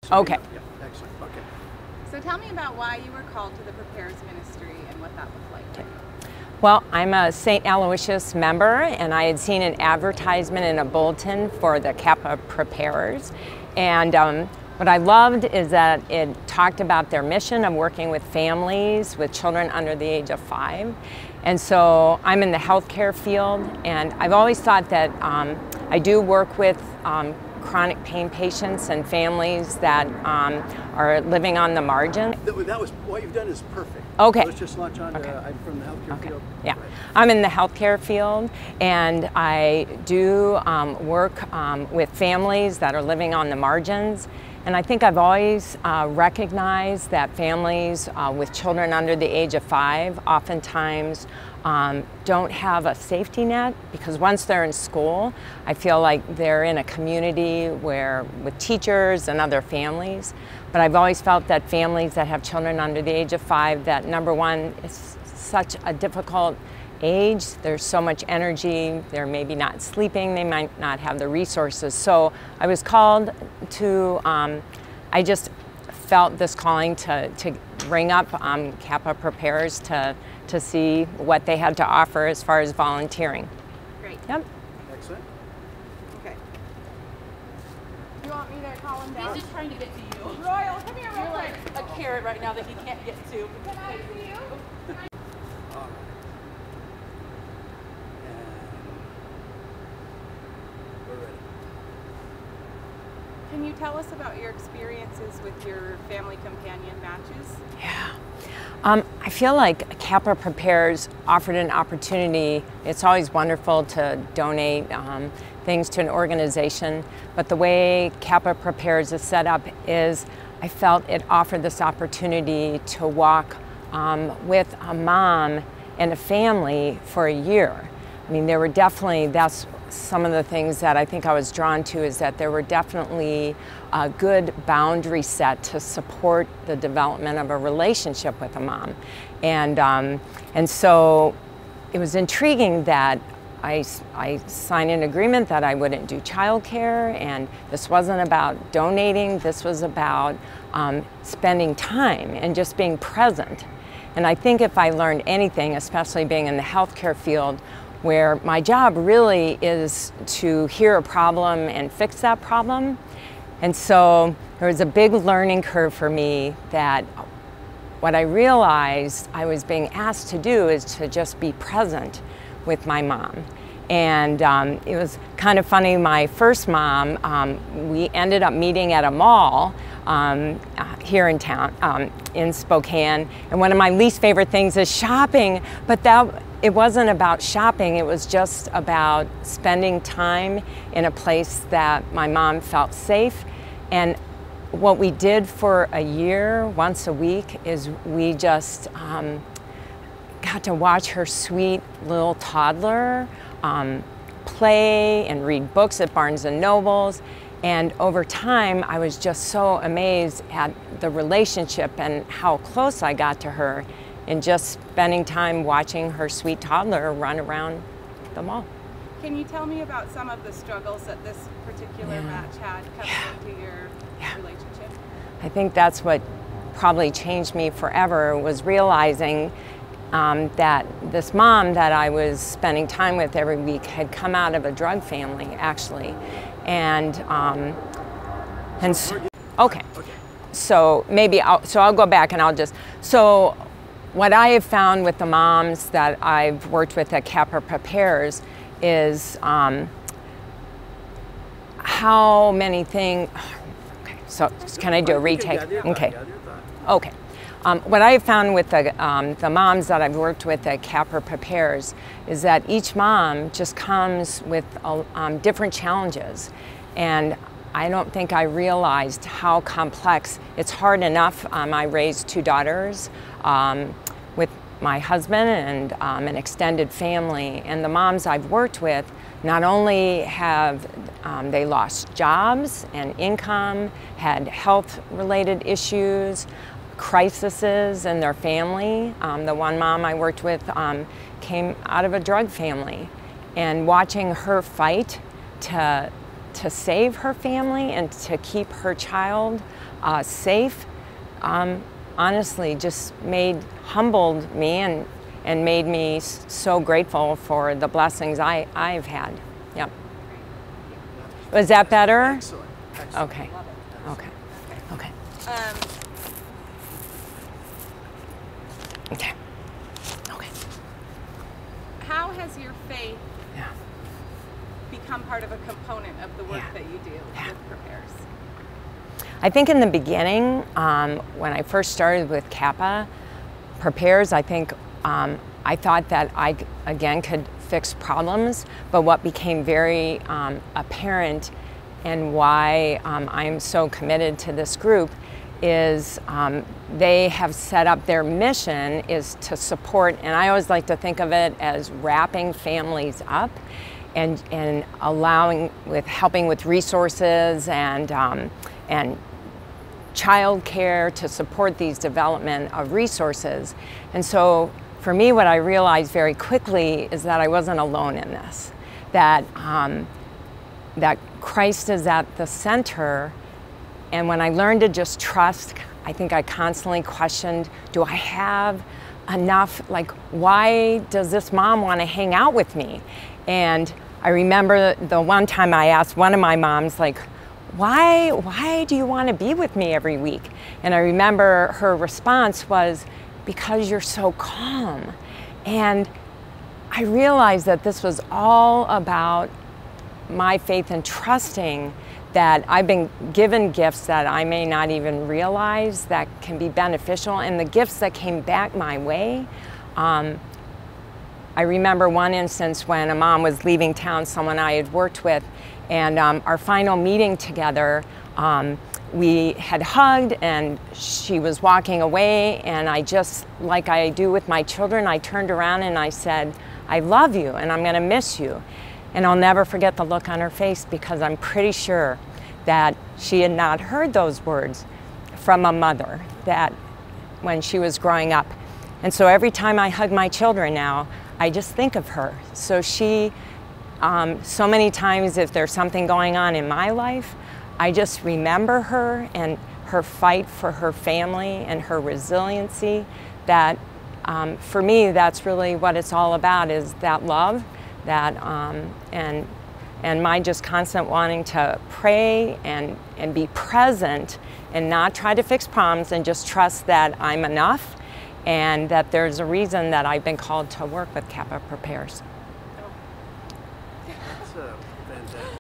So Okay. Yeah, excellent. Okay. So tell me about why you were called to the Prepares ministry and what that looked like for you. Well, I'm a St. Aloysius member, and I had seen an advertisement in a bulletin for the Kappa Preparers. And what I loved is that it talked about their mission of working with families with children under the age of 5. And so I'm in the healthcare field, and I've always thought that I do work with chronic pain patients and families that are living on the margin. That was, what you've done is perfect. Okay. Let's just launch on. Okay. I'm from the healthcare field. Yeah, Right. I'm in the healthcare field, and I do work with families that are living on the margins. And I think I've always recognized that families with children under the age of 5 oftentimes don't have a safety net, because once they're in school, I feel like they're in a community where with teachers and other families. But I've always felt that families that have children under the age of 5, that number one, it's such a difficult age. There's so much energy. They're maybe not sleeping. They might not have the resources. So I was called to, I just felt this calling to bring up Kappa Prepares to see what they had to offer as far as volunteering. Great. Yep. Excellent. Okay. You want me to call him down? He's just trying to get to you. Royal, come here real You're like quick. a carrot right now that he can't get to. Can I see you? All right. And we're ready. Can you tell us about your experiences with your family companion matches? Yeah. I feel like Kappa Prepares offered an opportunity. It's always wonderful to donate things to an organization, but the way Kappa Prepares is set up is I felt it offered this opportunity to walk with a mom and a family for a year. I mean, there were definitely, that's some of the things that I think I was drawn to, is that there were definitely a good boundary set to support the development of a relationship with a mom. And so it was intriguing that I signed an agreement that I wouldn't do childcare, and this wasn't about donating, this was about spending time and just being present. And I think if I learned anything, especially being in the healthcare field, where my job really is to hear a problem and fix that problem. And so there was a big learning curve for me, that what I realized I was being asked to do is to just be present with my mom. And it was kind of funny, my first mom, we ended up meeting at a mall here in town, in Spokane. And one of my least favorite things is shopping, but it wasn't about shopping, it was just about spending time in a place that my mom felt safe. And what we did for a year, once a week, is we just got to watch her sweet little toddler play and read books at Barnes and Nobles. And over time, I was just so amazed at the relationship and how close I got to her in just spending time watching her sweet toddler run around the mall. Can you tell me about some of the struggles that this particular match had coming into your relationship? I think that's what probably changed me forever, was realizing that this mom that I was spending time with every week had come out of a drug family, actually. And so, okay. So maybe I'll go back and I'll just, so what I have found with the moms that I've worked with at Kappa Prepares is how many things, okay, so can I do a retake? Okay. Okay. What I have found with the moms that I've worked with at Kappa Prepares is that each mom just comes with different challenges. And I don't think I realized how complex. It's hard enough. I raised 2 daughters with my husband and an extended family. And the moms I've worked with, not only have they lost jobs and income, had health-related issues, crises in their family. The one mom I worked with came out of a drug family, and watching her fight to save her family and to keep her child safe, honestly just humbled me and made me so grateful for the blessings I've had. Yep. Was that better? Excellent. Excellent. Okay. Okay. Okay. Okay. Okay. How has your faith Yeah. become part of a component of the work Yeah. that you do Yeah. with Prepares? I think in the beginning, when I first started with Kappa Prepares, I think I thought that I, again, could fix problems, but what became very apparent and why I'm so committed to this group is they have set up, their mission is to support, and I always like to think of it as wrapping families up and helping with resources and child care to support these development of resources. And so for me, what I realized very quickly is that I wasn't alone in this, that Christ is at the center. And when I learned to just trust, I think I constantly questioned, do I have enough? Like, why does this mom want to hang out with me? And I remember the one time I asked one of my moms, like, why do you want to be with me every week? And I remember her response was, because you're so calm. And I realized that this was all about my faith and trusting that I've been given gifts that I may not even realize that can be beneficial, and the gifts that came back my way. I remember one instance when a mom was leaving town, someone I had worked with, and our final meeting together, we had hugged and she was walking away, and I just, like I do with my children, I turned around and I said, I love you and I'm gonna miss you. And I'll never forget the look on her face, because I'm pretty sure that she had not heard those words from a mother that when she was growing up. And so every time I hug my children now, I just think of her. So she, so many times if there's something going on in my life, I just remember her and her fight for her family and her resiliency. That for me, that's really what it's all about, is that love, that and my just constant wanting to pray and be present and not try to fix problems, and just trust that I'm enough and that there's a reason that I've been called to work with Kappa Prepares.